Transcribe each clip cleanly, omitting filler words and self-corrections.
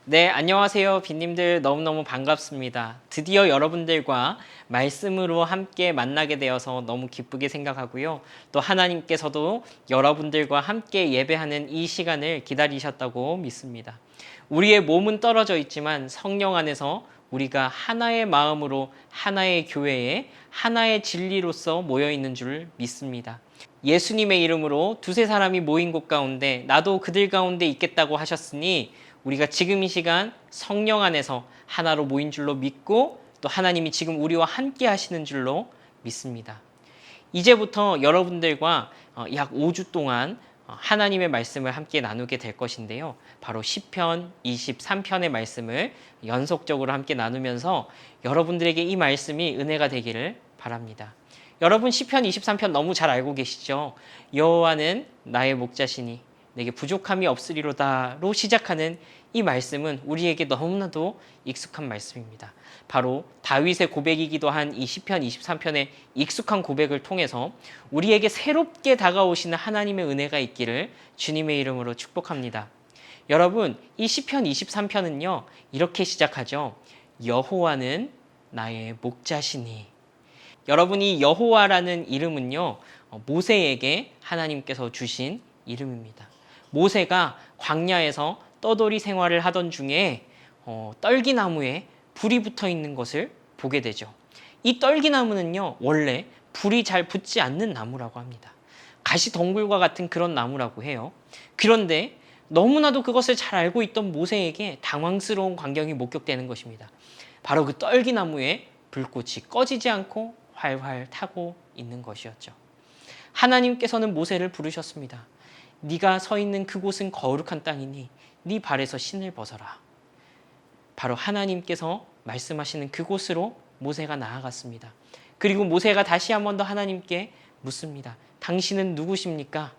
네, 안녕하세요. 빈님들 너무너무 반갑습니다. 드디어 여러분들과 말씀으로 함께 만나게 되어서 너무 기쁘게 생각하고요. 또 하나님께서도 여러분들과 함께 예배하는 이 시간을 기다리셨다고 믿습니다. 우리의 몸은 떨어져 있지만 성령 안에서 우리가 하나의 마음으로 하나의 교회에 하나의 진리로서 모여 있는 줄 믿습니다. 예수님의 이름으로 두세 사람이 모인 곳 가운데 나도 그들 가운데 있겠다고 하셨으니 우리가 지금 이 시간 성령 안에서 하나로 모인 줄로 믿고 또 하나님이 지금 우리와 함께 하시는 줄로 믿습니다. 이제부터 여러분들과 약 5주 동안 하나님의 말씀을 함께 나누게 될 것인데요. 바로 시편 23편의 말씀을 연속적으로 함께 나누면서 여러분들에게 이 말씀이 은혜가 되기를 바랍니다. 여러분 시편 23편 너무 잘 알고 계시죠? 여호와는 나의 목자시니 내게 부족함이 없으리로다로 시작하는 이 말씀은 우리에게 너무나도 익숙한 말씀입니다. 바로 다윗의 고백이기도 한 이 시편 23편의 익숙한 고백을 통해서 우리에게 새롭게 다가오시는 하나님의 은혜가 있기를 주님의 이름으로 축복합니다. 여러분, 이 시편 23편은요. 이렇게 시작하죠. 여호와는 나의 목자시니. 여러분이 여호와라는 이름은요. 모세에게 하나님께서 주신 이름입니다. 모세가 광야에서 떠돌이 생활을 하던 중에 떨기나무에 불이 붙어 있는 것을 보게 되죠. 이 떨기나무는요, 원래 불이 잘 붙지 않는 나무라고 합니다. 가시덩굴과 같은 그런 나무라고 해요. 그런데 너무나도 그것을 잘 알고 있던 모세에게 당황스러운 광경이 목격되는 것입니다. 바로 그 떨기나무에 불꽃이 꺼지지 않고 활활 타고 있는 것이었죠. 하나님께서는 모세를 부르셨습니다. 네가 서 있는 그곳은 거룩한 땅이니 네 발에서 신을 벗어라. 바로 하나님께서 말씀하시는 그곳으로 모세가 나아갔습니다. 그리고 모세가 다시 한 번 더 하나님께 묻습니다. 당신은 누구십니까?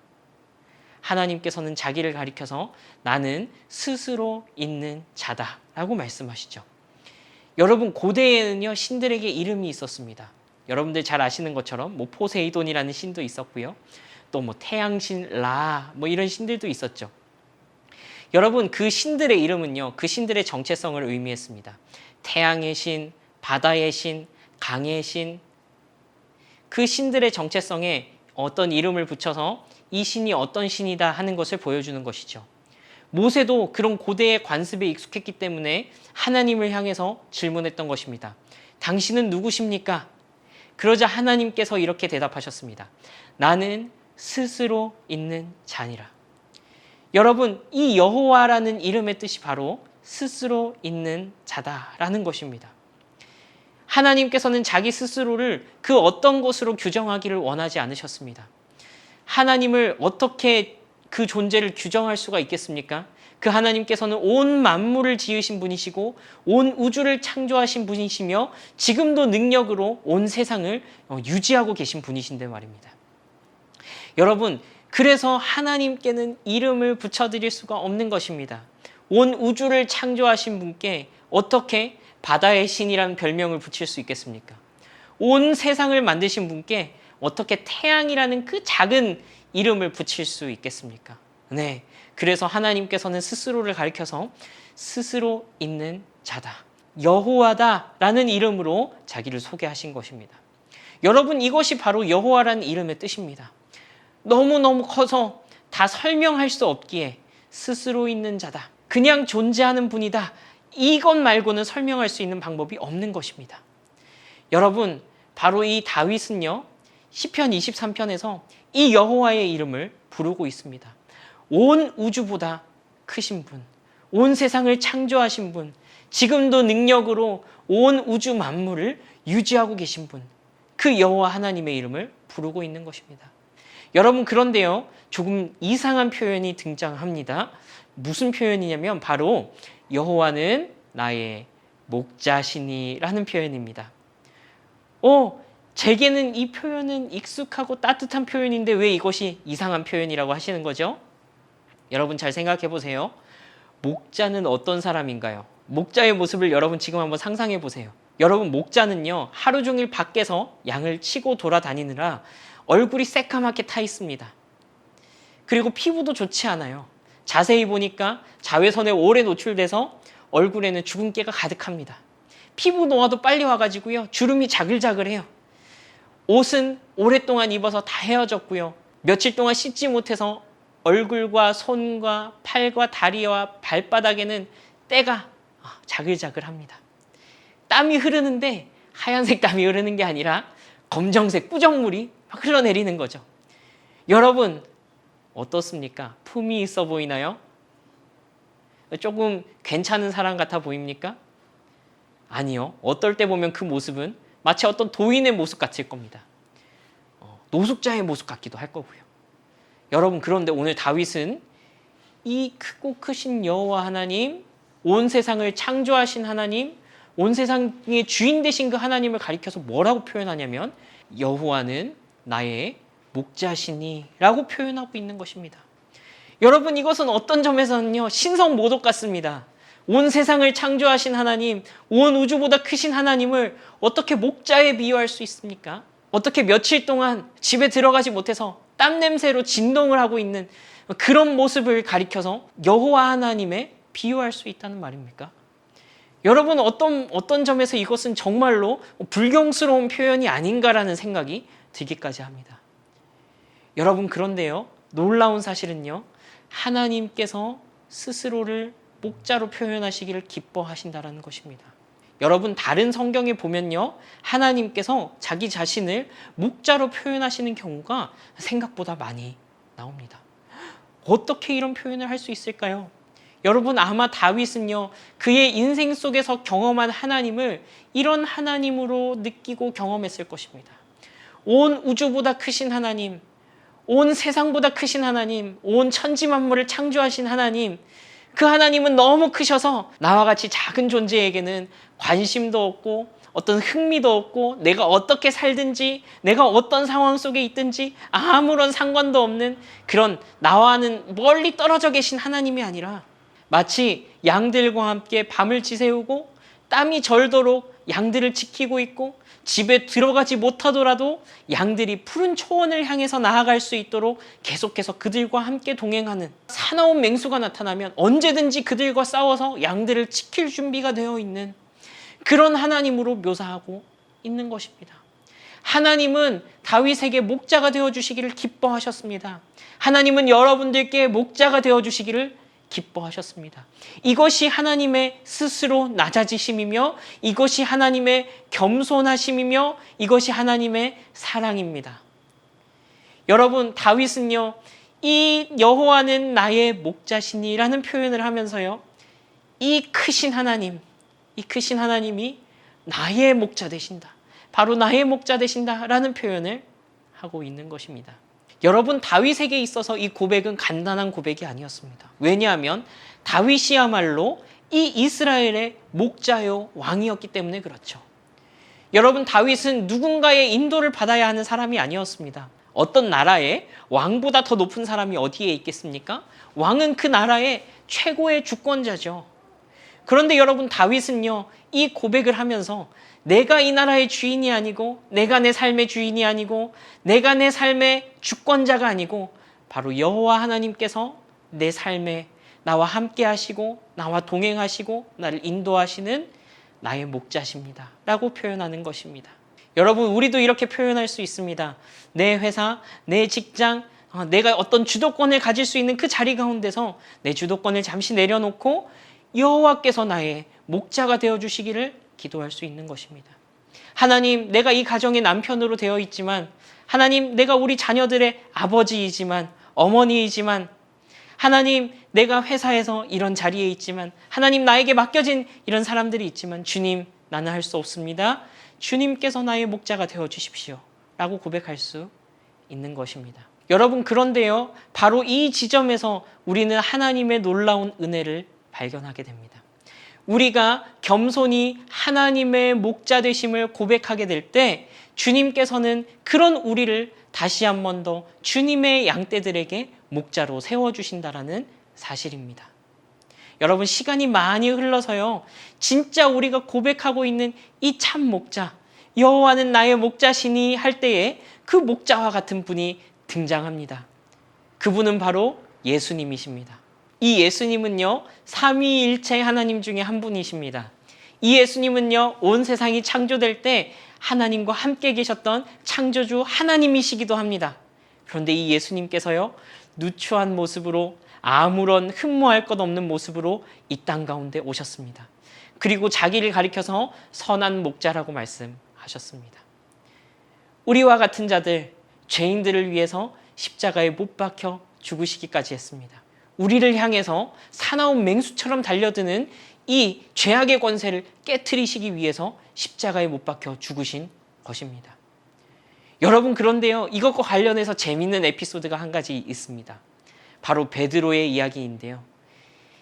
하나님께서는 자기를 가리켜서 나는 스스로 있는 자다라고 말씀하시죠. 여러분, 고대에는요 신들에게 이름이 있었습니다. 여러분들 잘 아시는 것처럼 포세이돈이라는 신도 있었고요. 또 태양신 라 이런 신들도 있었죠. 여러분, 그 신들의 이름은요, 그 신들의 정체성을 의미했습니다. 태양의 신, 바다의 신, 강의 신, 그 신들의 정체성에 어떤 이름을 붙여서 이 신이 어떤 신이다 하는 것을 보여주는 것이죠. 모세도 그런 고대의 관습에 익숙했기 때문에 하나님을 향해서 질문했던 것입니다. 당신은 누구십니까? 그러자 하나님께서 이렇게 대답하셨습니다. 나는 스스로 있는 자니라. 여러분, 이 여호와라는 이름의 뜻이 바로 스스로 있는 자다라는 것입니다. 하나님께서는 자기 스스로를 그 어떤 것으로 규정하기를 원하지 않으셨습니다. 하나님을 어떻게 그 존재를 규정할 수가 있겠습니까? 그 하나님께서는 온 만물을 지으신 분이시고 온 우주를 창조하신 분이시며 지금도 능력으로 온 세상을 유지하고 계신 분이신데 말입니다. 여러분, 그래서 하나님께는 이름을 붙여드릴 수가 없는 것입니다. 온 우주를 창조하신 분께 어떻게 바다의 신이라는 별명을 붙일 수 있겠습니까? 온 세상을 만드신 분께 어떻게 태양이라는 그 작은 이름을 붙일 수 있겠습니까? 네, 그래서 하나님께서는 스스로를 가리켜서 스스로 있는 자다, 여호와다라는 이름으로 자기를 소개하신 것입니다. 여러분, 이것이 바로 여호와라는 이름의 뜻입니다. 너무너무 커서 다 설명할 수 없기에 스스로 있는 자다, 그냥 존재하는 분이다, 이것 말고는 설명할 수 있는 방법이 없는 것입니다. 여러분, 바로 이 다윗은요 시편 23편에서 이 여호와의 이름을 부르고 있습니다. 온 우주보다 크신 분, 온 세상을 창조하신 분, 지금도 능력으로 온 우주 만물을 유지하고 계신 분, 그 여호와 하나님의 이름을 부르고 있는 것입니다. 여러분, 그런데요 조금 이상한 표현이 등장합니다. 무슨 표현이냐면 바로 여호와는 나의 목자시니라는 표현입니다. 제게는 이 표현은 익숙하고 따뜻한 표현인데 왜 이것이 이상한 표현이라고 하시는 거죠? 여러분, 잘 생각해 보세요. 목자는 어떤 사람인가요? 목자의 모습을 여러분 지금 한번 상상해 보세요. 여러분, 목자는요 하루 종일 밖에서 양을 치고 돌아다니느라 얼굴이 새까맣게 타 있습니다. 그리고 피부도 좋지 않아요. 자세히 보니까 자외선에 오래 노출돼서 얼굴에는 주근깨가 가득합니다. 피부 노화도 빨리 와가지고요. 주름이 자글자글해요. 옷은 오랫동안 입어서 다 헤어졌고요. 며칠 동안 씻지 못해서 얼굴과 손과 팔과 다리와 발바닥에는 때가 자글자글합니다. 땀이 흐르는데 하얀색 땀이 흐르는 게 아니라 검정색 꾸정물이 막 흘러내리는 거죠. 여러분 어떻습니까? 품이 있어 보이나요? 조금 괜찮은 사람 같아 보입니까? 아니요. 어떨 때 보면 그 모습은 마치 어떤 도인의 모습 같을 겁니다. 노숙자의 모습 같기도 할 거고요. 여러분 그런데 오늘 다윗은 이 크고 크신 여호와 하나님, 온 세상을 창조하신 하나님, 온 세상의 주인 되신 그 하나님을 가리켜서 뭐라고 표현하냐면 여호와는 나의 목자시니 라고 표현하고 있는 것입니다. 여러분 이것은 어떤 점에서는요 신성모독 같습니다. 온 세상을 창조하신 하나님, 온 우주보다 크신 하나님을 어떻게 목자에 비유할 수 있습니까? 어떻게 며칠 동안 집에 들어가지 못해서 땀 냄새로 진동을 하고 있는 그런 모습을 가리켜서 여호와 하나님에 비유할 수 있다는 말입니까? 여러분 어떤 점에서 이것은 정말로 불경스러운 표현이 아닌가라는 생각이 들기까지 합니다. 여러분 그런데요 놀라운 사실은요 하나님께서 스스로를 목자로 표현하시기를 기뻐하신다는 것입니다. 여러분 다른 성경에 보면요 하나님께서 자기 자신을 목자로 표현하시는 경우가 생각보다 많이 나옵니다. 어떻게 이런 표현을 할 수 있을까요? 여러분 아마 다윗은요 그의 인생 속에서 경험한 하나님을 이런 하나님으로 느끼고 경험했을 것입니다. 온 우주보다 크신 하나님, 온 세상보다 크신 하나님, 온 천지 만물을 창조하신 하나님, 그 하나님은 너무 크셔서 나와 같이 작은 존재에게는 관심도 없고 어떤 흥미도 없고 내가 어떻게 살든지 내가 어떤 상황 속에 있든지 아무런 상관도 없는 그런 나와는 멀리 떨어져 계신 하나님이 아니라 마치 양들과 함께 밤을 지새우고 땀이 절도록 양들을 지키고 있고 집에 들어가지 못하더라도 양들이 푸른 초원을 향해서 나아갈 수 있도록 계속해서 그들과 함께 동행하는 사나운 맹수가 나타나면 언제든지 그들과 싸워서 양들을 지킬 준비가 되어 있는 그런 하나님으로 묘사하고 있는 것입니다. 하나님은 다윗에게 목자가 되어주시기를 기뻐하셨습니다. 하나님은 여러분들께 목자가 되어주시기를 기뻐하셨습니다. 이것이 하나님의 스스로 낮아지심이며 이것이 하나님의 겸손하심이며 이것이 하나님의 사랑입니다. 여러분 다윗은요 이 여호와는 나의 목자시니라는 표현을 하면서요 이 크신 하나님이 나의 목자 되신다. 바로 나의 목자 되신다라는 표현을 하고 있는 것입니다. 여러분 다윗에게 있어서 이 고백은 간단한 고백이 아니었습니다. 왜냐하면 다윗이야말로 이 이스라엘의 목자요 왕이었기 때문에 그렇죠. 여러분 다윗은 누군가의 인도를 받아야 하는 사람이 아니었습니다. 어떤 나라에 왕보다 더 높은 사람이 어디에 있겠습니까? 왕은 그 나라의 최고의 주권자죠. 그런데 여러분 다윗은요 이 고백을 하면서 내가 이 나라의 주인이 아니고 내가 내 삶의 주인이 아니고 내가 내 삶의 주권자가 아니고 바로 여호와 하나님께서 내 삶에 나와 함께 하시고 나와 동행하시고 나를 인도하시는 나의 목자십니다 라고 표현하는 것입니다. 여러분 우리도 이렇게 표현할 수 있습니다. 내 회사, 내 직장, 내가 어떤 주도권을 가질 수 있는 그 자리 가운데서 내 주도권을 잠시 내려놓고 여호와께서 나의 목자가 되어주시기를 기도할 수 있는 것입니다. 하나님 내가 이 가정의 남편으로 되어 있지만 하나님 내가 우리 자녀들의 아버지이지만 어머니이지만 하나님 내가 회사에서 이런 자리에 있지만 하나님 나에게 맡겨진 이런 사람들이 있지만 주님 나는 할 수 없습니다. 주님께서 나의 목자가 되어주십시오 라고 고백할 수 있는 것입니다. 여러분 그런데요 바로 이 지점에서 우리는 하나님의 놀라운 은혜를 발견하게 됩니다. 우리가 겸손히 하나님의 목자 되심을 고백하게 될 때 주님께서는 그런 우리를 다시 한 번 더 주님의 양떼들에게 목자로 세워주신다라는 사실입니다. 여러분 시간이 많이 흘러서요 진짜 우리가 고백하고 있는 이 참 목자 여호와는 나의 목자시니 할 때에 그 목자와 같은 분이 등장합니다. 그분은 바로 예수님이십니다. 이 예수님은요, 삼위일체 하나님 중에 한 분이십니다. 이 예수님은요, 온 세상이 창조될 때 하나님과 함께 계셨던 창조주 하나님이시기도 합니다. 그런데 이 예수님께서요, 누추한 모습으로, 아무런 흠모할 것 없는 모습으로 이 땅 가운데 오셨습니다. 그리고 자기를 가리켜서 선한 목자라고 말씀하셨습니다. 우리와 같은 자들, 죄인들을 위해서 십자가에 못 박혀 죽으시기까지 했습니다. 우리를 향해서 사나운 맹수처럼 달려드는 이 죄악의 권세를 깨트리시기 위해서 십자가에 못 박혀 죽으신 것입니다. 여러분, 그런데요, 이것과 관련해서 재미있는 에피소드가 한 가지 있습니다. 바로 베드로의 이야기인데요.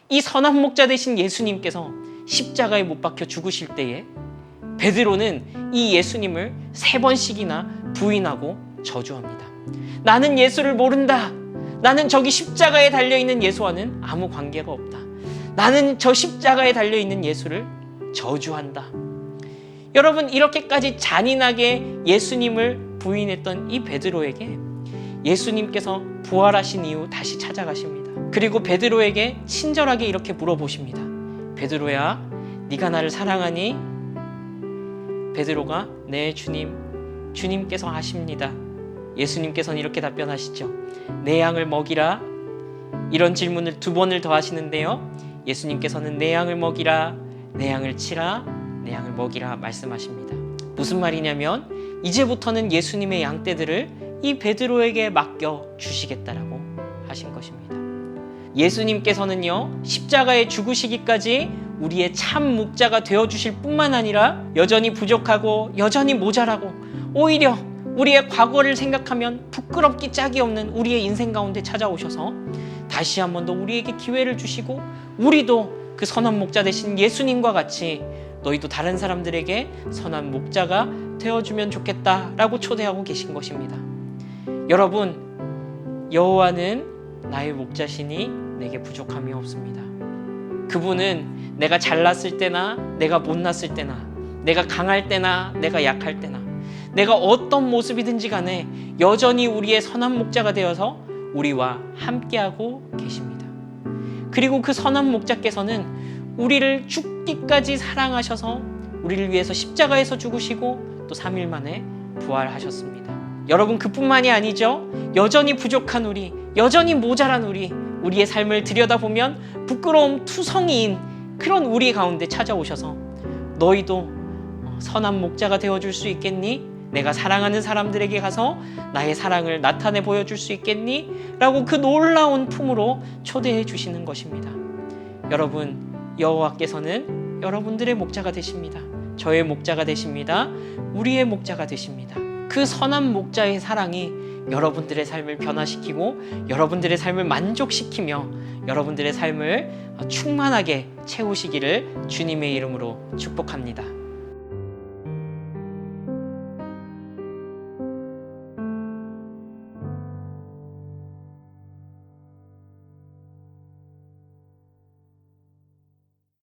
이 선한 목자 되신 예수님께서 십자가에 못 박혀 죽으실 때에 베드로는 이 예수님을 3번씩이나 부인하고 저주합니다. 나는 예수를 모른다. 나는 저기 십자가에 달려있는 예수와는 아무 관계가 없다. 나는 저 십자가에 달려있는 예수를 저주한다. 여러분, 이렇게까지 잔인하게 예수님을 부인했던 이 베드로에게 예수님께서 부활하신 이후 다시 찾아가십니다. 그리고 베드로에게 친절하게 이렇게 물어보십니다. 베드로야, 네가 나를 사랑하니? 베드로가 네 주님, 주님께서 아십니다. 예수님께서는 이렇게 답변하시죠. 내 양을 먹이라. 이런 질문을 2번을 더 하시는데요, 예수님께서는 내 양을 먹이라, 내 양을 치라, 내 양을 먹이라 말씀하십니다. 무슨 말이냐면 이제부터는 예수님의 양떼들을 이 베드로에게 맡겨 주시겠다라고 하신 것입니다. 예수님께서는요, 십자가에 죽으시기까지 우리의 참 목자가 되어주실 뿐만 아니라 여전히 부족하고 여전히 모자라고, 오히려 우리의 과거를 생각하면 부끄럽기 짝이 없는 우리의 인생 가운데 찾아오셔서 다시 한 번 더 우리에게 기회를 주시고, 우리도 그 선한 목자 되신 예수님과 같이 너희도 다른 사람들에게 선한 목자가 되어주면 좋겠다라고 초대하고 계신 것입니다. 여러분, 여호와는 나의 목자시니 내게 부족함이 없습니다. 그분은 내가 잘났을 때나 내가 못났을 때나, 내가 강할 때나 내가 약할 때나, 내가 어떤 모습이든지 간에 여전히 우리의 선한 목자가 되어서 우리와 함께하고 계십니다. 그리고 그 선한 목자께서는 우리를 죽기까지 사랑하셔서 우리를 위해서 십자가에서 죽으시고 또 3일 만에 부활하셨습니다. 여러분, 그뿐만이 아니죠. 여전히 부족한 우리, 여전히 모자란 우리의 삶을 들여다보면 부끄러움 투성이인 그런 우리 가운데 찾아오셔서 너희도 선한 목자가 되어줄 수 있겠니? 내가 사랑하는 사람들에게 가서 나의 사랑을 나타내 보여줄 수 있겠니? 라고 그 놀라운 품으로 초대해 주시는 것입니다. 여러분, 여호와께서는 여러분들의 목자가 되십니다. 저의 목자가 되십니다. 우리의 목자가 되십니다. 그 선한 목자의 사랑이 여러분들의 삶을 변화시키고 여러분들의 삶을 만족시키며 여러분들의 삶을 충만하게 채우시기를 주님의 이름으로 축복합니다.